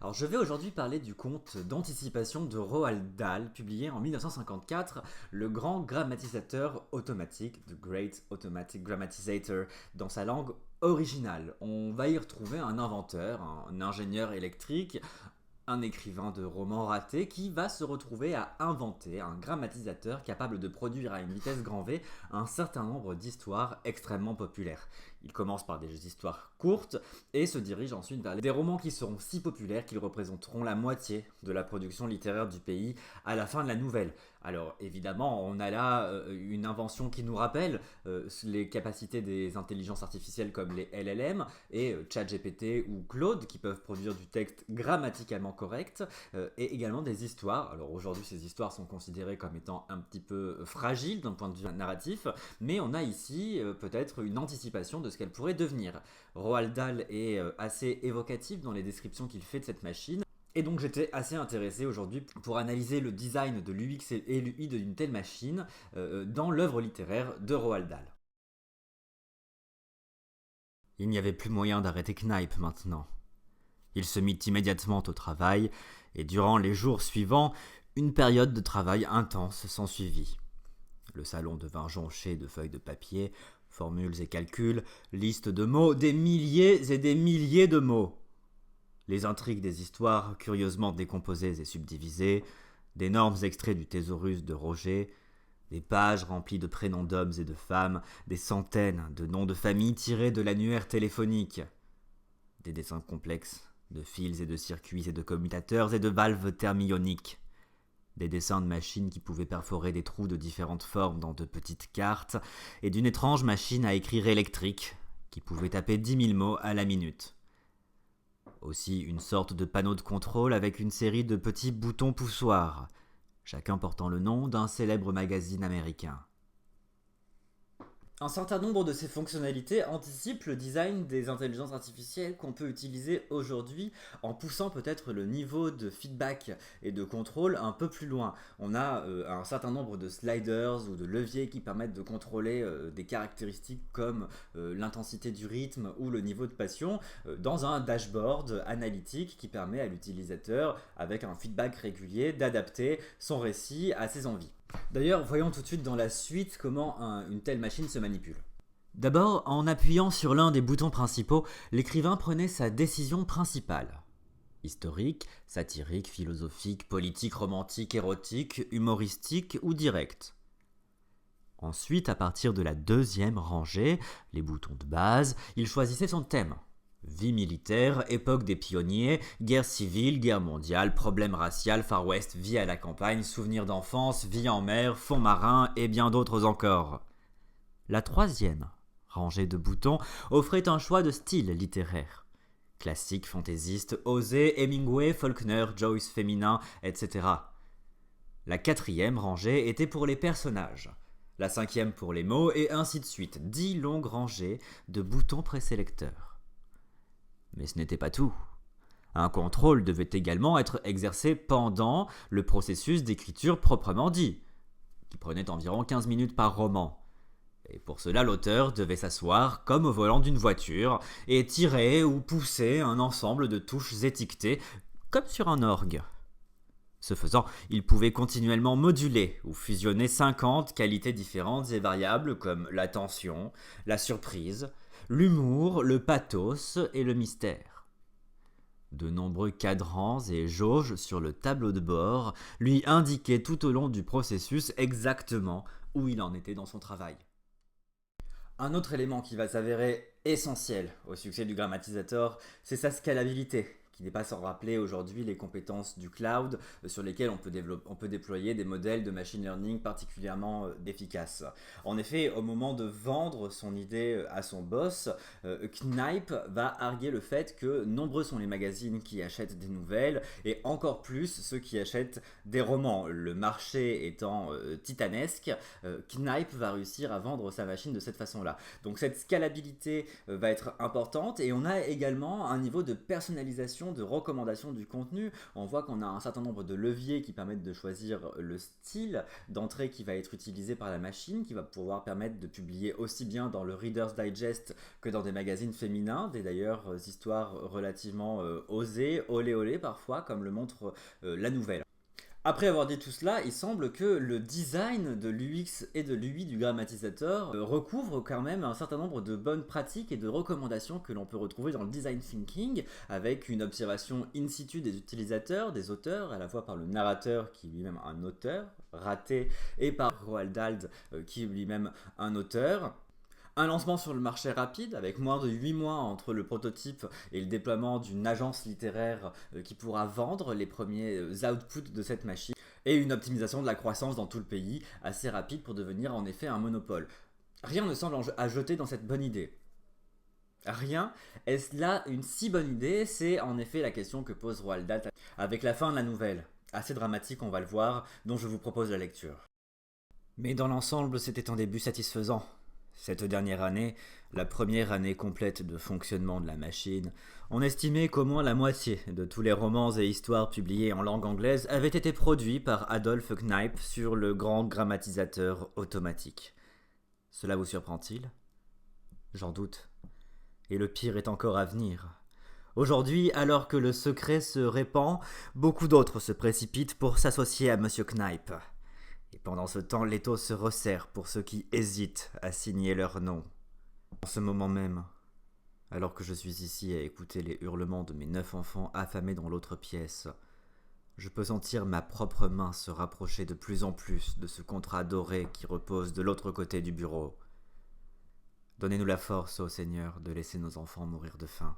Alors, je vais aujourd'hui parler du conte d'anticipation de Roald Dahl, publié en 1954, le grand grammatisateur automatique, The Great Automatic Grammatizator, dans sa langue originale. On va y retrouver un inventeur, un ingénieur électrique, un écrivain de romans ratés qui va se retrouver à inventer un grammatisateur capable de produire à une vitesse grand V un certain nombre d'histoires extrêmement populaires. Il commence par des histoires courtes et se dirige ensuite vers des romans qui seront si populaires qu'ils représenteront la moitié de la production littéraire du pays à la fin de la nouvelle. Alors évidemment, on a là une invention qui nous rappelle les capacités des intelligences artificielles comme les LLM et ChatGPT ou Claude qui peuvent produire du texte grammaticalement correct et également des histoires. Alors aujourd'hui, ces histoires sont considérées comme étant un petit peu fragiles d'un point de vue narratif, mais on a ici peut-être une anticipation de ce qu'elle pourrait devenir. Roald Dahl est assez évocatif dans les descriptions qu'il fait de cette machine. Et donc j'étais assez intéressé aujourd'hui pour analyser le design de l'UX et l'UI d'une telle machine dans l'œuvre littéraire de Roald Dahl. Il n'y avait plus moyen d'arrêter Knipe maintenant. Il se mit immédiatement au travail, et durant les jours suivants, une période de travail intense s'ensuivit. Le salon devint jonché de feuilles de papier, formules et calculs, listes de mots, des milliers et des milliers de mots. Les intrigues des histoires curieusement décomposées et subdivisées, d'énormes extraits du thésaurus de Roger, des pages remplies de prénoms d'hommes et de femmes, des centaines de noms de famille tirés de l'annuaire téléphonique, des dessins complexes de fils et de circuits et de commutateurs et de valves thermioniques, des dessins de machines qui pouvaient perforer des trous de différentes formes dans de petites cartes, et d'une étrange machine à écrire électrique qui pouvait taper 10 000 mots à la minute. Aussi une sorte de panneau de contrôle avec une série de petits boutons poussoirs, chacun portant le nom d'un célèbre magazine américain. Un certain nombre de ces fonctionnalités anticipent le design des intelligences artificielles qu'on peut utiliser aujourd'hui en poussant peut-être le niveau de feedback et de contrôle un peu plus loin. On a un certain nombre de sliders ou de leviers qui permettent de contrôler des caractéristiques comme l'intensité du rythme ou le niveau de passion dans un dashboard analytique qui permet à l'utilisateur, avec un feedback régulier, d'adapter son récit à ses envies. D'ailleurs, voyons tout de suite dans la suite comment une telle machine se manipule. D'abord, en appuyant sur l'un des boutons principaux, l'écrivain prenait sa décision principale. Historique, satirique, philosophique, politique, romantique, érotique, humoristique ou directe. Ensuite, à partir de la deuxième rangée, les boutons de base, il choisissait son thème. Vie militaire, époque des pionniers, guerre civile, guerre mondiale, problème racial, Far West, vie à la campagne, souvenirs d'enfance, vie en mer, fond marin et bien d'autres encore. La troisième rangée de boutons offrait un choix de style littéraire. Classique, fantaisiste, osé, Hemingway, Faulkner, Joyce féminin, etc. La quatrième rangée était pour les personnages. La cinquième pour les mots et ainsi de suite. 10 longues rangées de boutons présélecteurs. Mais ce n'était pas tout. Un contrôle devait également être exercé pendant le processus d'écriture proprement dit, qui prenait environ 15 minutes par roman. Et pour cela, l'auteur devait s'asseoir comme au volant d'une voiture et tirer ou pousser un ensemble de touches étiquetées, comme sur un orgue. Ce faisant, il pouvait continuellement moduler ou fusionner 50 qualités différentes et variables comme la tension, la surprise, l'humour, le pathos et le mystère. De nombreux cadrans et jauges sur le tableau de bord lui indiquaient tout au long du processus exactement où il en était dans son travail. Un autre élément qui va s'avérer essentiel au succès du grammatisator, c'est sa scalabilité, qui n'est pas sans rappeler aujourd'hui les compétences du cloud sur lesquelles on peut déployer des modèles de machine learning particulièrement efficaces. En effet, au moment de vendre son idée à son boss, Knipe va arguer le fait que nombreux sont les magazines qui achètent des nouvelles et encore plus ceux qui achètent des romans. Le marché étant titanesque, Knipe va réussir à vendre sa machine de cette façon-là. Donc cette scalabilité va être importante et on a également un niveau de personnalisation d'optimisation, de recommandation du contenu. On voit qu'on a un certain nombre de leviers qui permettent de choisir le style d'entrée qui va être utilisé par la machine, qui va pouvoir permettre de publier aussi bien dans le Reader's Digest que dans des magazines féminins, des d'ailleurs histoires relativement osées, olé olé parfois, comme le montre la nouvelle. Après avoir dit tout cela, il semble que le design de l'UX et de l'UI du grammatisateur recouvre quand même un certain nombre de bonnes pratiques et de recommandations que l'on peut retrouver dans le design thinking, avec une observation in situ des utilisateurs, des auteurs, à la fois par le narrateur qui est lui-même un auteur, raté, et par Roald Dahl qui est lui-même un auteur. Un lancement sur le marché rapide, avec moins de 8 mois entre le prototype et le déploiement d'une agence littéraire qui pourra vendre les premiers outputs de cette machine, et une optimisation de la croissance dans tout le pays, assez rapide pour devenir en effet un monopole. Rien ne semble à jeter dans cette bonne idée. Rien. Est-ce là une si bonne idée? C'est en effet la question que pose Roald Dahl avec la fin de la nouvelle. Assez dramatique, on va le voir, dont je vous propose la lecture. Mais dans l'ensemble, c'était un début satisfaisant. Cette dernière année, la première année complète de fonctionnement de la machine, on estimait qu'au moins la moitié de tous les romans et histoires publiés en langue anglaise avaient été produits par Adolphe Kneipp sur le grand grammatisateur automatique. Cela vous surprend-il? J'en doute. Et le pire est encore à venir. Aujourd'hui, alors que le secret se répand, beaucoup d'autres se précipitent pour s'associer à Monsieur Kneipp. Et pendant ce temps, l'étau se resserre pour ceux qui hésitent à signer leur nom. En ce moment même, alors que je suis ici à écouter les hurlements de mes 9 enfants affamés dans l'autre pièce, je peux sentir ma propre main se rapprocher de plus en plus de ce contrat doré qui repose de l'autre côté du bureau. Donnez-nous la force, ô Seigneur, de laisser nos enfants mourir de faim.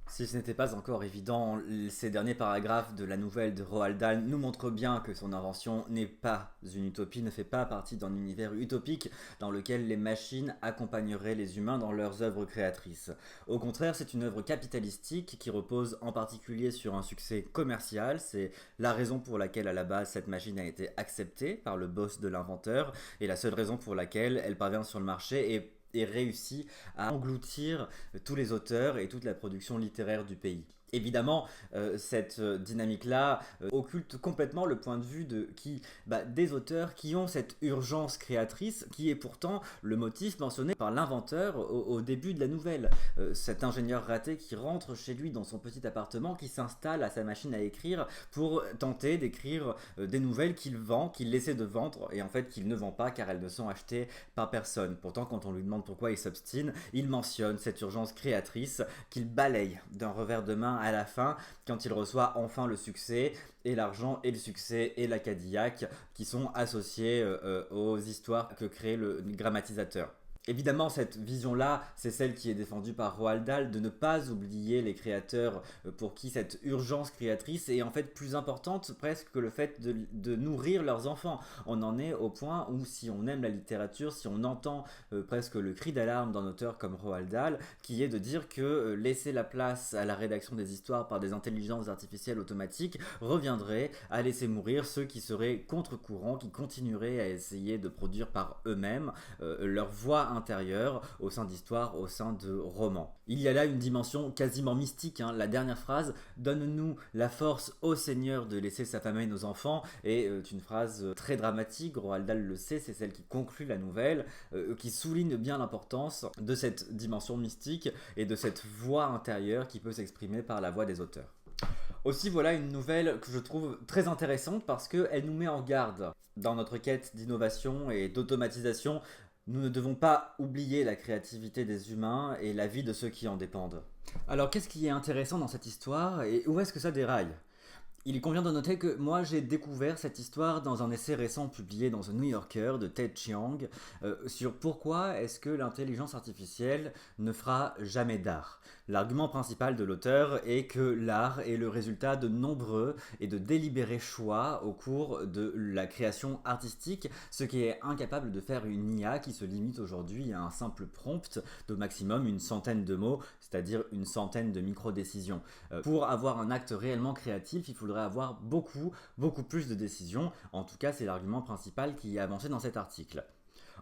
Si ce n'était pas encore évident, ces derniers paragraphes de la nouvelle de Roald Dahl nous montrent bien que son invention n'est pas une utopie, ne fait pas partie d'un univers utopique dans lequel les machines accompagneraient les humains dans leurs œuvres créatrices. Au contraire, c'est une œuvre capitalistique qui repose en particulier sur un succès commercial. C'est la raison pour laquelle à la base cette machine a été acceptée par le boss de l'inventeur et la seule raison pour laquelle elle parvient sur le marché et réussit à engloutir tous les auteurs et toute la production littéraire du pays. Évidemment, cette dynamique-là occulte complètement le point de vue des auteurs qui ont cette urgence créatrice qui est pourtant le motif mentionné par l'inventeur au début de la nouvelle. Cet ingénieur raté qui rentre chez lui dans son petit appartement, qui s'installe à sa machine à écrire pour tenter d'écrire des nouvelles qu'il vend, qu'il essaie de vendre et en fait qu'il ne vend pas car elles ne sont achetées par personne. Pourtant, quand on lui demande pourquoi il s'obstine, il mentionne cette urgence créatrice qu'il balaye d'un revers de main à la fin, quand il reçoit enfin le succès et l'argent et le succès et la Cadillac qui sont associés aux histoires que crée le grammatisateur. Évidemment, cette vision-là, c'est celle qui est défendue par Roald Dahl, de ne pas oublier les créateurs pour qui cette urgence créatrice est en fait plus importante presque que le fait de nourrir leurs enfants. On en est au point où si on aime la littérature, si on entend presque le cri d'alarme d'un auteur comme Roald Dahl, qui est de dire que laisser la place à la rédaction des histoires par des intelligences artificielles automatiques reviendrait à laisser mourir ceux qui seraient contre-courant, qui continueraient à essayer de produire par eux-mêmes leur voix intérieure au sein d'histoires, au sein de romans. Il y a là une dimension quasiment mystique. La dernière phrase, donne-nous la force ô Seigneur de laisser s'affamer nos enfants, est une phrase très dramatique. Roald Dahl le sait, c'est celle qui conclut la nouvelle, qui souligne bien l'importance de cette dimension mystique et de cette voix intérieure qui peut s'exprimer par la voix des auteurs. Aussi, voilà une nouvelle que je trouve très intéressante parce qu'elle nous met en garde dans notre quête d'innovation et d'automatisation. Nous ne devons pas oublier la créativité des humains et la vie de ceux qui en dépendent. Alors qu'est-ce qui est intéressant dans cette histoire et où est-ce que ça déraille ? Il convient de noter que moi j'ai découvert cette histoire dans un essai récent publié dans The New Yorker de Ted Chiang sur pourquoi est-ce que l'intelligence artificielle ne fera jamais d'art. L'argument principal de l'auteur est que l'art est le résultat de nombreux et de délibérés choix au cours de la création artistique, ce qui est incapable de faire une IA qui se limite aujourd'hui à un simple prompt de maximum une centaine de mots, c'est-à-dire une centaine de micro-décisions. Pour avoir un acte réellement créatif, il faudrait avoir beaucoup plus de décisions. En tout cas, c'est l'argument principal qui est avancé dans cet article.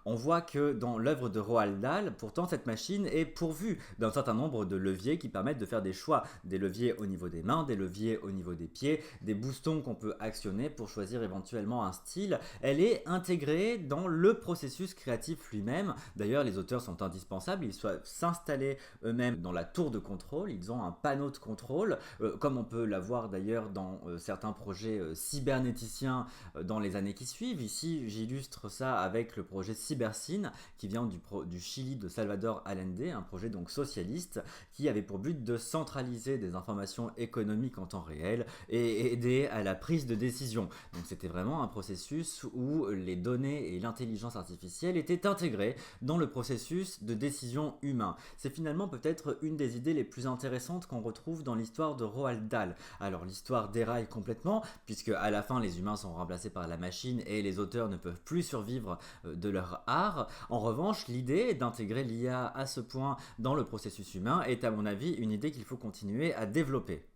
On voit que dans l'œuvre de Roald Dahl, pourtant cette machine est pourvue d'un certain nombre de leviers qui permettent de faire des choix. Des leviers au niveau des mains, des leviers au niveau des pieds, des boostons qu'on peut actionner pour choisir éventuellement un style. Elle est intégrée dans le processus créatif lui-même. D'ailleurs, les auteurs sont indispensables, ils doivent s'installer eux-mêmes dans la tour de contrôle, ils ont un panneau de contrôle, comme on peut l'avoir d'ailleurs dans certains projets cybernéticiens dans les années qui suivent. Ici, j'illustre ça avec le projet CyberSyn, qui vient du Chili de Salvador Allende, un projet donc socialiste, qui avait pour but de centraliser des informations économiques en temps réel et aider à la prise de décision. Donc c'était vraiment un processus où les données et l'intelligence artificielle étaient intégrées dans le processus de décision humain. C'est finalement peut-être une des idées les plus intéressantes qu'on retrouve dans l'histoire de Roald Dahl. Alors l'histoire déraille complètement, puisque à la fin les humains sont remplacés par la machine et les auteurs ne peuvent plus survivre de leur art. En revanche, l'idée d'intégrer l'IA à ce point dans le processus humain est à mon avis une idée qu'il faut continuer à développer.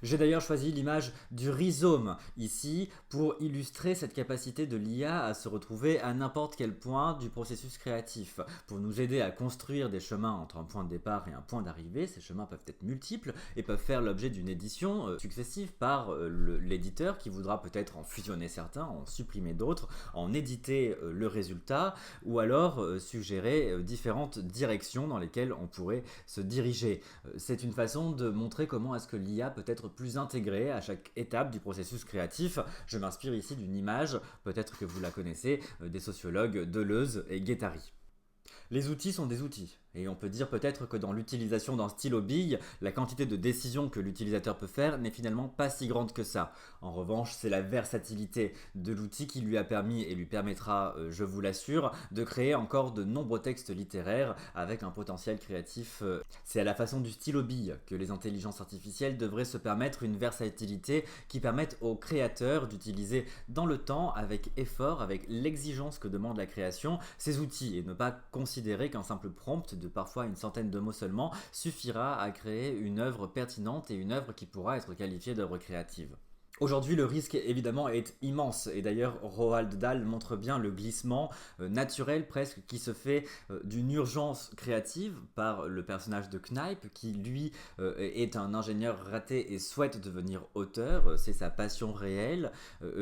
J'ai d'ailleurs choisi l'image du rhizome ici pour illustrer cette capacité de l'IA à se retrouver à n'importe quel point du processus créatif. Pour nous aider à construire des chemins entre un point de départ et un point d'arrivée, ces chemins peuvent être multiples et peuvent faire l'objet d'une édition successive par l'éditeur qui voudra peut-être en fusionner certains, en supprimer d'autres, en éditer le résultat ou alors suggérer différentes directions dans lesquelles on pourrait se diriger. C'est une façon de montrer comment est-ce que l'IA peut être plus intégrée à chaque étape du processus créatif. Je m'inspire ici d'une image, peut-être que vous la connaissez, des sociologues Deleuze et Guattari. Les outils sont des outils. Et on peut dire peut-être que dans l'utilisation d'un stylo bille, la quantité de décisions que l'utilisateur peut faire n'est finalement pas si grande que ça. En revanche, c'est la versatilité de l'outil qui lui a permis et lui permettra, je vous l'assure, de créer encore de nombreux textes littéraires avec un potentiel créatif. C'est à la façon du stylo bille que les intelligences artificielles devraient se permettre une versatilité qui permette aux créateurs d'utiliser dans le temps, avec effort, avec l'exigence que demande la création, ces outils et ne pas considérer qu'un simple prompt de parfois une centaine de mots seulement, suffira à créer une œuvre pertinente et une œuvre qui pourra être qualifiée d'œuvre créative. Aujourd'hui, le risque évidemment est immense et d'ailleurs Roald Dahl montre bien le glissement naturel presque qui se fait d'une urgence créative par le personnage de Knipe qui lui est un ingénieur raté et souhaite devenir auteur, c'est sa passion réelle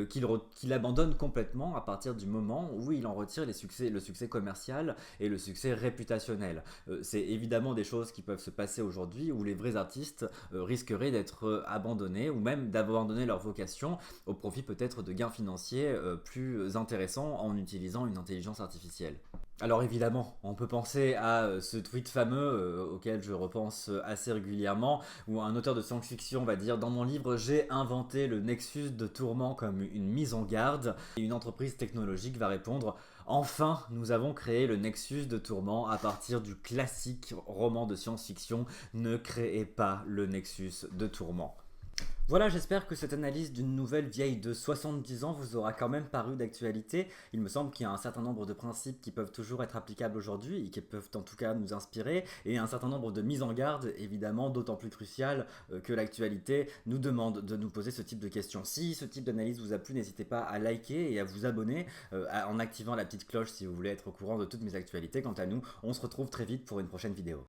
qu'il abandonne complètement à partir du moment où il en retire le succès commercial et le succès réputationnel. C'est évidemment des choses qui peuvent se passer aujourd'hui où les vrais artistes risqueraient d'être abandonnés ou même d'abandonner leur vocation au profit peut-être de gains financiers plus intéressants en utilisant une intelligence artificielle. Alors évidemment, on peut penser à ce tweet fameux auquel je repense assez régulièrement, où un auteur de science-fiction va dire « Dans mon livre, j'ai inventé le Nexus de tourment comme une mise en garde », et une entreprise technologique va répondre « Enfin, nous avons créé le Nexus de tourment à partir du classique roman de science-fiction, ne créez pas le Nexus de tourment ». Voilà, j'espère que cette analyse d'une nouvelle vieille de 70 ans vous aura quand même paru d'actualité. Il me semble qu'il y a un certain nombre de principes qui peuvent toujours être applicables aujourd'hui et qui peuvent en tout cas nous inspirer, et un certain nombre de mises en garde, évidemment, d'autant plus cruciales que l'actualité nous demande de nous poser ce type de questions. Si ce type d'analyse vous a plu, n'hésitez pas à liker et à vous abonner en activant la petite cloche si vous voulez être au courant de toutes mes actualités. Quant à nous, on se retrouve très vite pour une prochaine vidéo.